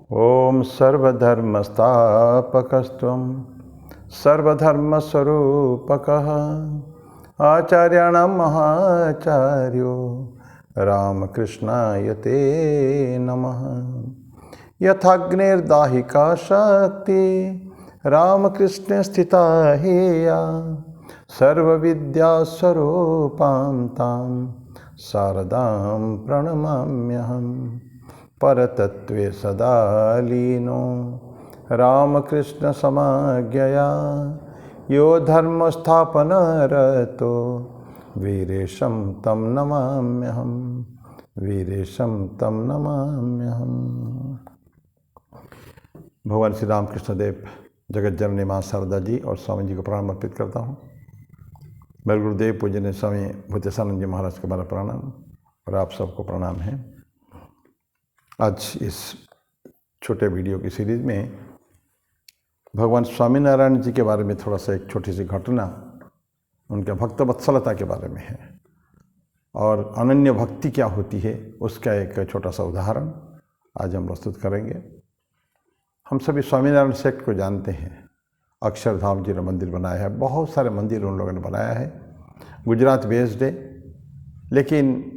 ओम सर्वधर्मस्थापकस्त्वं सर्वधर्मस्वरूपकः आचार्याणां महाचार्यो रामकृष्णाय ते नमः। यथाग्निर्दाहिका शक्ति रामकृष्णे स्थिता हेया सर्वविद्यास्वरूपां तां शारदां प्रणमाम्यहम्। परतत्वे सदा लीनो रामकृष्ण समाज्ञया यो धर्मस्थापनरतो वीरेशं तं नमाम्यहम्। वीरेशं तं नमाम्यहम्। भगवान श्री रामकृष्ण देव जगत जननी माँ शारदा जी और स्वामी जी को प्रणाम अर्पित करता हूँ। मेरे गुरुदेव पूजनीय स्वामी भूतेशानंद जी महाराज को मेरा प्रणाम और आप सबको प्रणाम है। आज इस छोटे वीडियो की सीरीज में भगवान स्वामीनारायण जी के बारे में थोड़ा सा एक छोटी सी घटना उनके भक्त वत्सलता के बारे में है और अनन्य भक्ति क्या होती है उसका एक छोटा सा उदाहरण आज हम प्रस्तुत करेंगे। हम सभी स्वामीनारायण सेक्ट को जानते हैं। अक्षरधाम जी ने मंदिर बनाया है, बहुत सारे मंदिर उन लोगों ने बनाया है, गुजरात बेस्ड है। लेकिन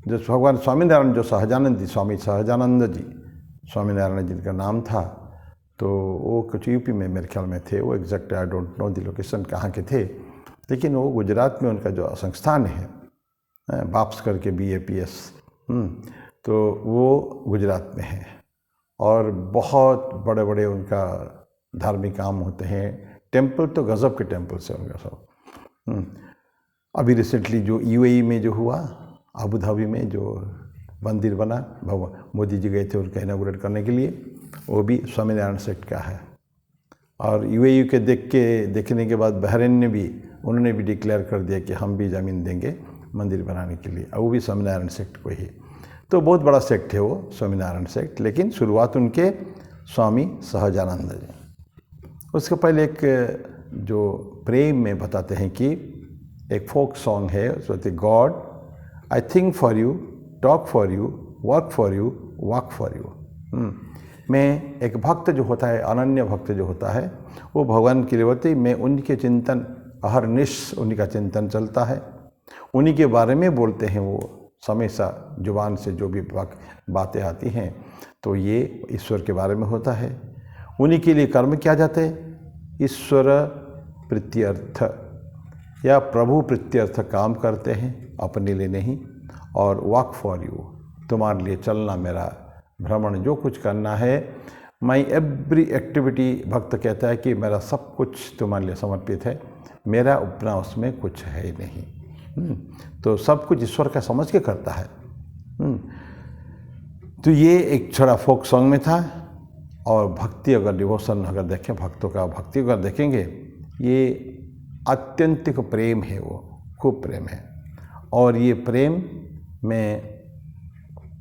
जो भगवान स्वामीनारायण जो सहजानंद जी स्वामी सहजानंद जी स्वामीनारायण जी का नाम था, तो वो कुछ यूपी में मेरे ख्याल में थे। वो exact I don't know the location कहाँ के थे, लेकिन वो गुजरात में उनका जो संस्थान है बाप्स करके BAPS, तो वो गुजरात में है और बहुत बड़े बड़े उनका धार्मिक काम होते हैं। टेम्पल तो गज़ब के टेम्पल से उनका सब। अभी रिसेंटली जो UAE में जो हुआ, अबू धाबी में जो मंदिर बना, मोदी जी गए थे उनका इनॉग्रेट करने के लिए, वो भी स्वामीनारायण सेक्ट का है। और UAE के देखने के बाद बहरीन ने भी उन्होंने भी डिक्लेयर कर दिया कि हम भी ज़मीन देंगे मंदिर बनाने के लिए, और वो भी स्वामीनारायण सेक्ट को ही। तो बहुत बड़ा सेक्ट है वो स्वामीनारायण सेक्ट, लेकिन शुरुआत उनके स्वामी सहजानंद जी। उसके पहले एक जो प्रेम में बताते हैं कि एक फोक सॉन्ग है, उसमें God I think for you, talk for you, work for you, walk for you. मैं एक भक्त जो होता है, अनन्य भक्त जो होता है, वो भगवान की रेवती में उनके चिंतन अहरनिश उन्हीं का चिंतन चलता है, उन्हीं के बारे में बोलते हैं। वो हमेशा जुबान से जो भी बातें आती हैं तो ये ईश्वर के बारे में होता है। उन्हीं के लिए कर्म किया जाते हैं, ईश्वर प्रीत्यर्थ या प्रभु प्रीत्यर्थ काम करते हैं, अपने लिए नहीं। और वॉक फॉर यू, तुम्हारे लिए चलना, मेरा भ्रमण जो कुछ करना है, माई एवरी एक्टिविटी, भक्त कहता है कि मेरा सब कुछ तुम्हारे लिए समर्पित है, मेरा अपना उसमें कुछ है नहीं। तो सब कुछ ईश्वर का समझ के करता है। तो ये एक छोटा फोक सॉन्ग में था। और भक्ति अगर डिवोशन अगर देखें, भक्तों का भक्ति अगर देखेंगे, ये आत्यंतिक प्रेम है, वो खूब प्रेम है। और ये प्रेम में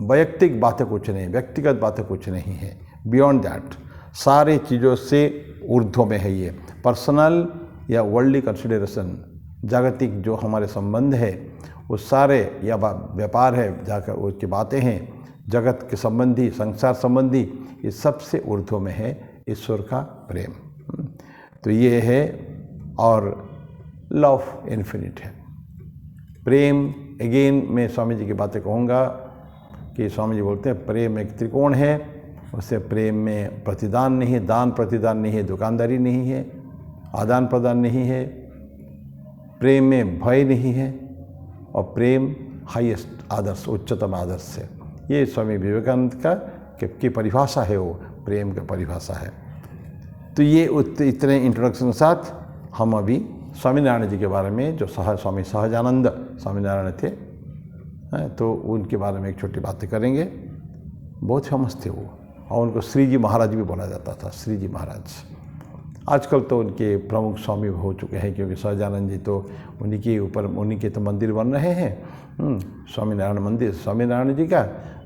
वैयक्तिक बातें कुछ नहीं, व्यक्तिगत बातें कुछ नहीं है, बियॉन्ड दैट सारी चीज़ों से ऊर्ध्व में है। ये पर्सनल या वर्ल्डली कंसिडरेशन, जागतिक जो हमारे संबंध है वो सारे, या व्यापार है जाकर उसकी बातें हैं, जगत के संबंधी, संसार संबंधी, ये सबसे ऊर्ध्व में है ईश्वर का प्रेम। तो ये है। और लव इन्फिनिट है प्रेम। अगेन मैं स्वामी जी की बातें कहूँगा कि स्वामी जी बोलते हैं प्रेम एक त्रिकोण है, उससे प्रेम में प्रतिदान नहीं है, दान प्रतिदान नहीं है, दुकानदारी नहीं है, आदान प्रदान नहीं है, प्रेम में भय नहीं है, और प्रेम हाईएस्ट आदर्श, उच्चतम आदर्श है। ये स्वामी विवेकानंद की परिभाषा है, वो प्रेम का परिभाषा है। तो ये इतने इंट्रोडक्शन के साथ हम अभी स्वामीनारायण जी के बारे में, जो स्वामी सहजानंद स्वामीनारायण थे, तो उनके बारे में एक छोटी बातें करेंगे। बहुत फेमस थे वो, और उनको श्री जी महाराज भी बोला जाता था, श्री जी महाराज। आजकल तो उनके प्रमुख स्वामी हो चुके हैं, क्योंकि सहजानंद जी तो उन्हीं के ऊपर, उन्हीं के तो मंदिर बन रहे हैं, स्वामीनारायण मंदिर स्वामीनारायण जी का।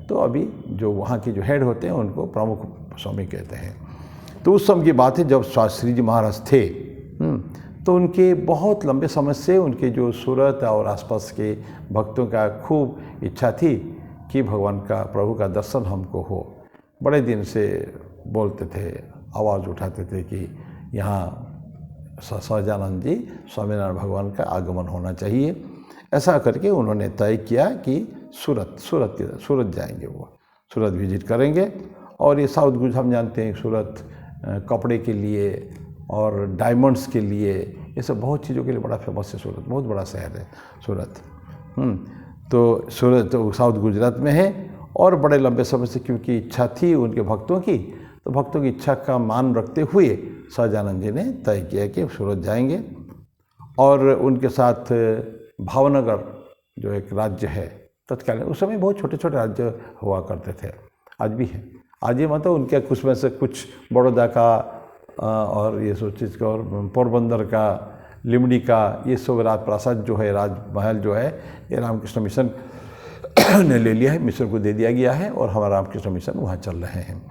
तो अभी जो वहाँ के जो हेड होते हैं उनको प्रमुख स्वामी कहते हैं। तो उस समय की बात है जब श्री जी महाराज थे, तो उनके बहुत लंबे समय से उनके जो सूरत और आसपास के भक्तों का खूब इच्छा थी कि भगवान का, प्रभु का दर्शन हमको हो। बड़े दिन से बोलते थे, आवाज़ उठाते थे कि यहाँ सहजानंद जी स्वामीनारायण भगवान का आगमन होना चाहिए। ऐसा करके उन्होंने तय किया कि सूरत जाएंगे, वो सूरत विजिट करेंगे। और ये साउथ गुजरात हम जानते हैं, सूरत कपड़े के लिए और डायमंड्स के लिए, ये सब बहुत चीज़ों के लिए बड़ा फेमस है। सूरत बहुत बड़ा शहर है सूरत। तो सूरत तो साउथ गुजरात में है। और बड़े लंबे समय से क्योंकि इच्छा थी उनके भक्तों की, तो भक्तों की इच्छा का मान रखते हुए सहजानंद जी ने तय किया कि सूरत जाएंगे। और उनके साथ भावनगर जो एक राज्य है तत्कालीन, उस समय बहुत छोटे छोटे राज्य हुआ करते थे, आज भी है। आज ये मतलब उनके कुछ में से कुछ बड़ौदा का और ये सब चीज़ का, और पोरबंदर का, लिमड़ी का, ये सब राजप्रासाद जो है, राजमहल जो है, ये रामकृष्ण मिशन ने ले लिया है, मिशन को दे दिया गया है और हमारा रामकृष्ण मिशन वहाँ चल रहे हैं।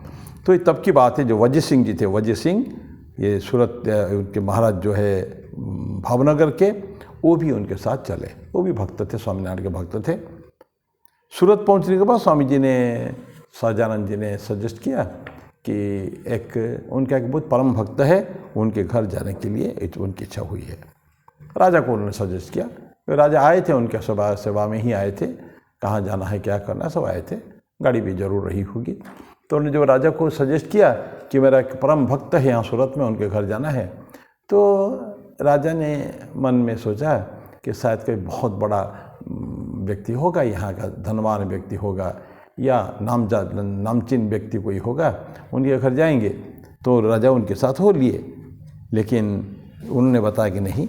तो ये तब की बात है। जो वजय सिंह जी थे, वजय सिंह, ये सूरत उनके महाराज जो है भावनगर के, वो भी उनके साथ चले। वो भी भक्त थे, स्वामीनारायण के भक्त थे। सूरत पहुंचने के बाद स्वामी जी ने, सहजानंद जी ने सजेस्ट किया कि एक उनका एक बहुत परम भक्त है, उनके घर जाने के लिए उनकी इच्छा हुई है। राजा को उन्होंने सजेस्ट किया। राजा आए थे, उनके सेवा में ही आए थे, कहाँ जाना है क्या करना सब आए थे, गाड़ी भी जरूर रही होगी। तो उन्होंने जो राजा को सजेस्ट किया कि मेरा एक परम भक्त है यहाँ सूरत में, उनके घर जाना है, तो राजा ने मन में सोचा कि शायद कोई बहुत बड़ा व्यक्ति होगा, यहाँ का धनवान व्यक्ति होगा या नामचीन व्यक्ति कोई होगा, उनके घर जाएंगे। तो राजा उनके साथ हो लिए, लेकिन उन्होंने बताया कि नहीं,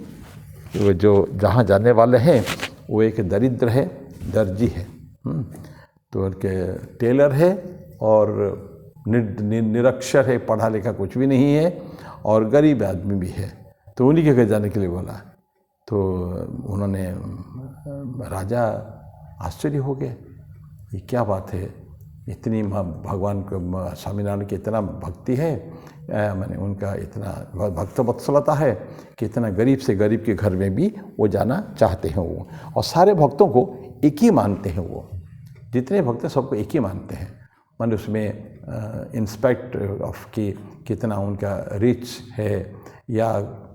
वो जो जहाँ जाने वाले हैं वो एक दरिद्र है, दर्जी है, तो उनके टेलर है और निरक्षर है, पढ़ा लिखा कुछ भी नहीं है और गरीब आदमी भी है। तो उन्हीं के घर जाने के लिए बोला। तो उन्होंने, राजा आश्चर्य हो गए, ये क्या बात है, इतनी भगवान को, स्वामीनारायण की इतना भक्ति है, मैंने उनका इतना भक्त वत्सलता है कि इतना गरीब से गरीब के घर में भी वो जाना चाहते हैं वो, और सारे भक्तों को एक ही मानते हैं। वो जितने भक्त हैं सबको एक ही मानते हैं। मैंने उसमें इंस्पेक्ट ऑफ कि कितना उनका रिच है या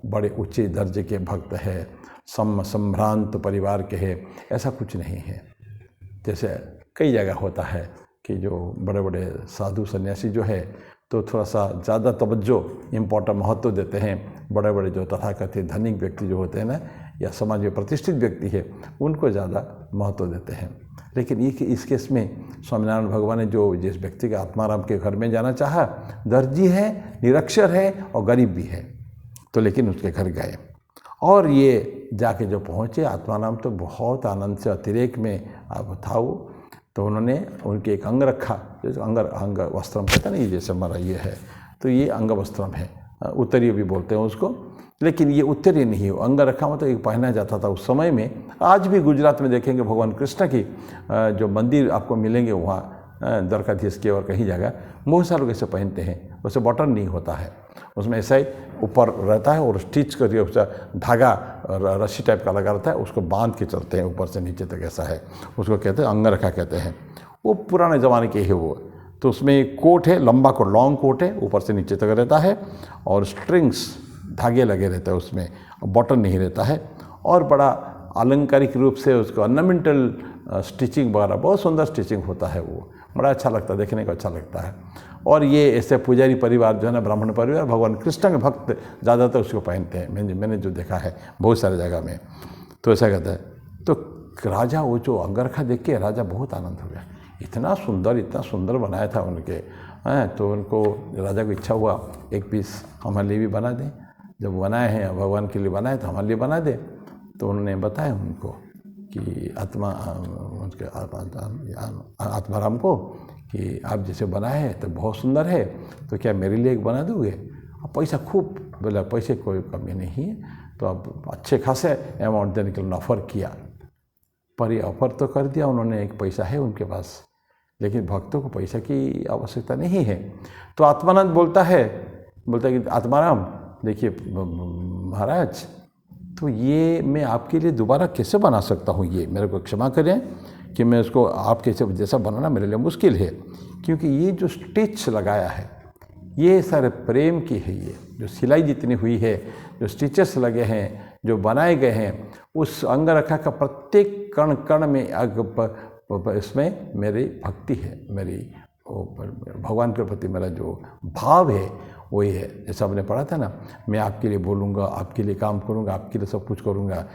बड़े ऊंचे दर्जे के भक्त है, संभ्रांत परिवार के है, ऐसा कुछ नहीं है। जैसे कई जगह होता है कि जो बड़े बड़े साधु सन्यासी जो है तो थोड़ा सा ज़्यादा तवज्जो, इम्पोर्टेंट महत्व देते हैं। बड़े बड़े जो तथाकथित धनिक व्यक्ति जो होते हैं ना, या समाज में प्रतिष्ठित व्यक्ति है, उनको ज़्यादा महत्व देते हैं। लेकिन इस केस में स्वामीनारायण भगवान ने जो जिस व्यक्ति के आत्माराम के घर में जाना चाहा, दर्जी है, निरक्षर है और गरीब भी है, तो लेकिन उसके घर गए। और ये जाके जो पहुँचे, आत्माराम तो बहुत आनंद से अतिरेक में अब था वो। तो उन्होंने उनके एक अंग रखा, जैसे अंग वस्त्रम कहते हैं ना, ये जैसे हमारा ये है, तो ये अंग वस्त्रम है, उत्तरीय भी बोलते हैं उसको, लेकिन ये उत्तरीय नहीं है। अंग रखा मतलब एक पहना जाता था उस समय में। आज भी गुजरात में देखेंगे भगवान कृष्ण की जो मंदिर आपको मिलेंगे वहाँ द्वारकाधीश के और कहीं जगह, बहुत सारे लोग ऐसे पहनते हैं। वैसे बटन नहीं होता है, उसमें ऐसा ही ऊपर रहता है और स्टिच करके उसका धागा रस्सी टाइप का लगा रहता है, उसको बांध के चलते हैं ऊपर से नीचे तक, ऐसा है। उसको कहते हैं अंगरखा कहते हैं। वो पुराने ज़माने के है वो। तो उसमें कोट है, लंबा कोट, लॉन्ग कोट है, ऊपर से नीचे तक रहता है और स्ट्रिंग्स, धागे लगे रहते हैं उसमें, बटन नहीं रहता है। और बड़ा अलंकारिक रूप से उसको ऑर्नामेंटल स्टिचिंग वगैरह, बहुत सुंदर स्टिचिंग होता है वो, बड़ा अच्छा लगता है, देखने को अच्छा लगता है। और ये ऐसे पुजारी परिवार जो है ना, ब्राह्मण परिवार, भगवान कृष्ण के भक्त ज़्यादातर उसको पहनते हैं, मैंने जो देखा है बहुत सारे जगह में। तो ऐसा कहता है। तो राजा वो जो अंगरखा देख के राजा बहुत आनंद हो गया, इतना सुंदर बनाया था उनके। तो उनको, राजा को इच्छा हुआ एक पीस हमारे लिए भी बना दें। जब बनाए हैं भगवान के लिए बनाए तो हमारे लिए बना दें। तो उन्होंने बताया उनको कि आत्माराम को कि आप जैसे बनाए हैं तो बहुत सुंदर है, तो क्या मेरे लिए एक बना दोगे? अब पैसा खूब, बोला पैसे कोई कमी नहीं है, तो अब अच्छे खासे अमाउंट देने के लिए ऑफ़र किया। पर ये ऑफ़र तो कर दिया उन्होंने, एक पैसा है उनके पास, लेकिन भक्तों को पैसा की आवश्यकता नहीं है। तो आत्मानंद बोलता है कि आत्माराम देखिए महाराज, तो ये मैं आपके लिए दोबारा कैसे बना सकता हूँ, ये मेरे को क्षमा करें कि मैं उसको आपके जैसा बनाना मेरे लिए मुश्किल है, क्योंकि ये जो स्टिच लगाया है ये सारे प्रेम की है। ये जो सिलाई जितनी हुई है, जो स्टिचेस लगे हैं, जो बनाए गए हैं, उस अंगरखा का प्रत्येक कण कण में इसमें मेरी भक्ति है, मेरी भगवान के प्रति मेरा जो भाव है वही है। जैसा आपने पढ़ा था ना, मैं आपके लिए बोलूँगा, आपके लिए काम करूँगा, आपके लिए सब कुछ करूँगा,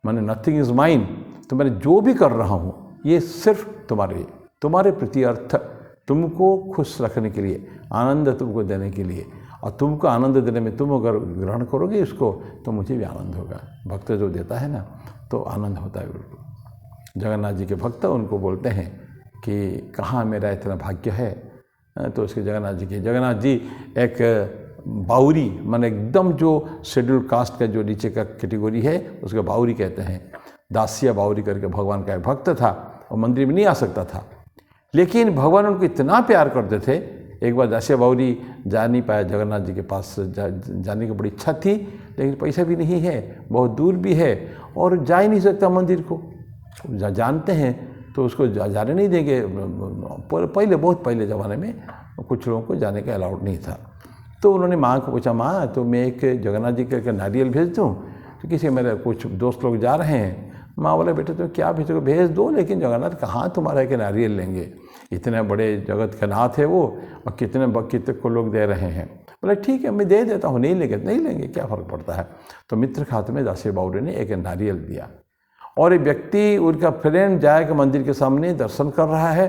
मैंने नथिंग इज़ माइन। तो मैंने जो भी कर रहा हूँ ये सिर्फ तुम्हारे प्रति अर्थ, तुमको खुश रखने के लिए, आनंद तुमको देने के लिए, और तुमको आनंद देने में तुम अगर ग्रहण करोगे इसको तो मुझे भी आनंद होगा। भक्त जो देता है ना तो आनंद होता है बिल्कुल। जगन्नाथ जी के भक्त उनको बोलते हैं कि कहाँ मेरा इतना भाग्य है, तो उसके जगन्नाथ जी एक बाउरी, माने एकदम जो शेड्यूल कास्ट का जो नीचे का कैटेगरी है उसको बाउरी कहते हैं। दासिया बाउरी करके भगवान का एक भक्त था और मंदिर में नहीं आ सकता था, लेकिन भगवान उनको इतना प्यार करते थे। एक बार दासिया बाउरी जा नहीं पाया जगन्नाथ जी के पास, जाने की बड़ी इच्छा थी, लेकिन पैसा भी नहीं है, बहुत दूर भी है और जा ही नहीं सकता मंदिर को। जानते हैं तो उसको जाने नहीं देंगे। पहले, बहुत पहले ज़माने में कुछ लोगों को जाने का अलाउड नहीं था। तो उन्होंने माँ को पूछा, माँ तो मैं एक जगन्नाथ जी का नारियल भेज दूँ? तो किसी मेरे कुछ दोस्त लोग जा रहे हैं। माँ बोले, बेटे तो क्या भेजोगे, भेज दो, लेकिन जगन्नाथ कहाँ तुम्हारा एक नारियल लेंगे, इतने बड़े जगत का नाथ है वो, और कितने को लोग दे रहे हैं। बोले ठीक है मैं दे देता हूँ, नहीं लेंगे क्या फ़र्क पड़ता है। तो मित्र खाते में दासिया बाउरी ने एक नारियल दिया, और एक व्यक्ति उनका फ्रेंड जाकर मंदिर के सामने दर्शन कर रहा है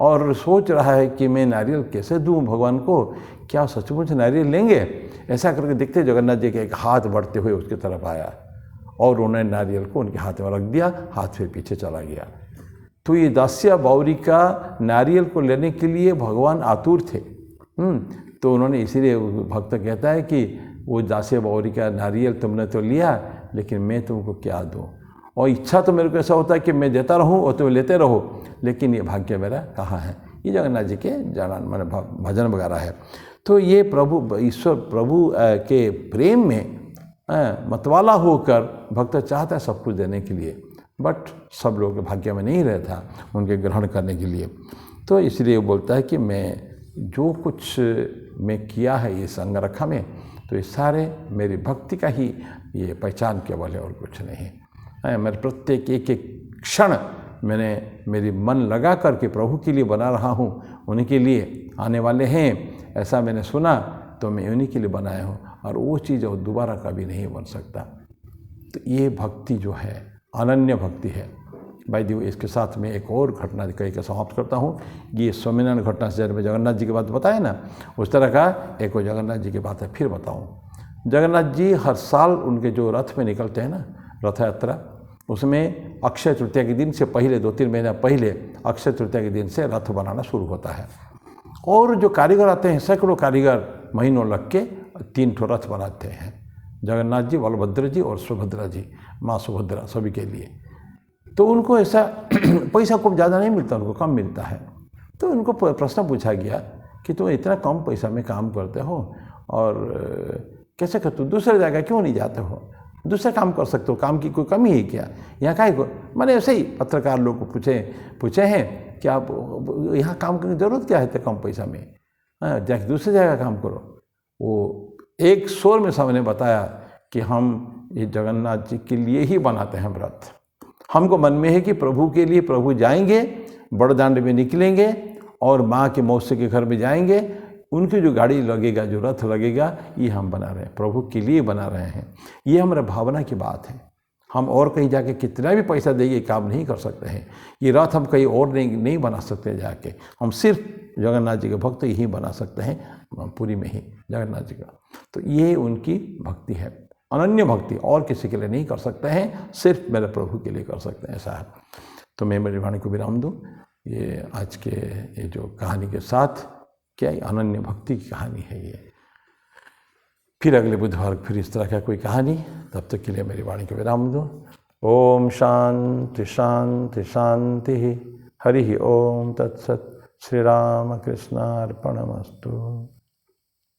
और सोच रहा है कि मैं नारियल कैसे दूं भगवान को, क्या सचमुच नारियल लेंगे। ऐसा करके देखते जगन्नाथ जी के एक हाथ बढ़ते हुए उसकी तरफ आया और उन्होंने नारियल को उनके हाथ में रख दिया, हाथ फिर पीछे चला गया। तो ये दासिया बाउरी का नारियल को लेने के लिए भगवान आतुर थे। तो उन्होंने, इसीलिए भक्त कहता है कि वो दासिया बाउरी का नारियल तुमने तो लिया, लेकिन मैं तुमको क्या दूँ, और इच्छा तो मेरे को ऐसा होता है कि मैं देता रहूं और तुम लेते रहो, लेकिन ये भाग्य मेरा कहाँ है। ये जगन्नाथ जी के मैंने भजन वगैरह है। तो ये प्रभु, ईश्वर प्रभु के प्रेम में मतवाला होकर भक्त चाहता है सब कुछ देने के लिए, बट सब लोगों के भाग्य में नहीं रहता उनके ग्रहण करने के लिए। तो इसलिए वो बोलता है कि मैं जो कुछ मैं किया है ये अंगरखा में, तो ये सारे मेरी भक्ति का ही ये पहचान केवल है और कुछ नहीं। मेरे प्रत्येक एक क्षण मैंने मेरी मन लगा करके प्रभु के लिए बना रहा हूँ, उन्हीं के लिए आने वाले हैं ऐसा मैंने सुना, तो मैं उन्हीं के लिए बनाया हूँ, और वो चीज़ और दोबारा कभी नहीं बन सकता। तो ये भक्ति जो है अनन्य भक्ति है। भाई दी, इसके साथ में एक और घटना कही का समाप्त करता हूँ। ये स्वामीनारायण घटना से जब जगन्नाथ जी की बात बताए ना, उस तरह का एक और जगन्नाथ जी की बात है फिर बताऊँ। जगन्नाथ जी हर साल उनके जो रथ में निकलते हैं ना, रथ यात्रा, उसमें अक्षय तृतीया के दिन से पहले 2-3 महीना पहले अक्षय तृतीया के दिन से रथ बनाना शुरू होता है, और जो कारीगर आते हैं, सैकड़ों कारीगर महीनों लग के 3 ठो रथ बनाते हैं, जगन्नाथ जी, बलभद्र जी और सुभद्रा जी, माँ सुभद्रा, सभी के लिए। तो उनको ऐसा पैसा खूब ज़्यादा नहीं मिलता, उनको कम मिलता है। तो उनको प्रश्न पूछा गया कि तुम इतना कम पैसा में काम करते हो और कैसे करते हो, दूसरे जगह क्यों नहीं जाते हो, दूसरा काम कर सकते हो, काम की कोई कमी है क्या, यहाँ काहे को। मैंने ऐसे ही पत्रकार लोग को पूछे हैं कि आप यहाँ काम करने की ज़रूरत क्या है इतने कम पैसा में, जाके दूसरी जगह काम करो। वो एक शोर में सबने बताया कि हम ये जगन्नाथ जी के लिए ही बनाते हैं व्रत। हमको मन में है कि प्रभु के लिए प्रभु जाएंगे, बड़दांड में निकलेंगे और माँ के मौसे के घर में जाएंगे, उनकी जो गाड़ी लगेगा, जो रथ लगेगा, ये हम बना रहे हैं, प्रभु के लिए बना रहे हैं। ये हमारा भावना की बात है। हम और कहीं जाके कितना भी पैसा देंगे काम नहीं कर सकते हैं। ये रथ हम कहीं और नहीं बना सकते जाके, हम सिर्फ जगन्नाथ जी के भक्त ही बना सकते हैं पुरी में ही जगन्नाथ जी का। तो ये उनकी भक्ति है, अनन्य भक्ति, और किसी के लिए नहीं कर सकते हैं, सिर्फ मेरे प्रभु के लिए कर सकते हैं, ऐसा है। तो मैं मेरी वाणी को विराम दूँ। ये आज के ये जो कहानी के साथ, क्या अनन्य भक्ति की कहानी है ये। फिर अगले बुधवार फिर इस तरह का कोई कहानी, तब तक के लिए मेरी वाणी को विराम दो। ओम शांति शांति शांति। हरि ओम तत्सत। श्री राम कृष्णार्पणमस्तु।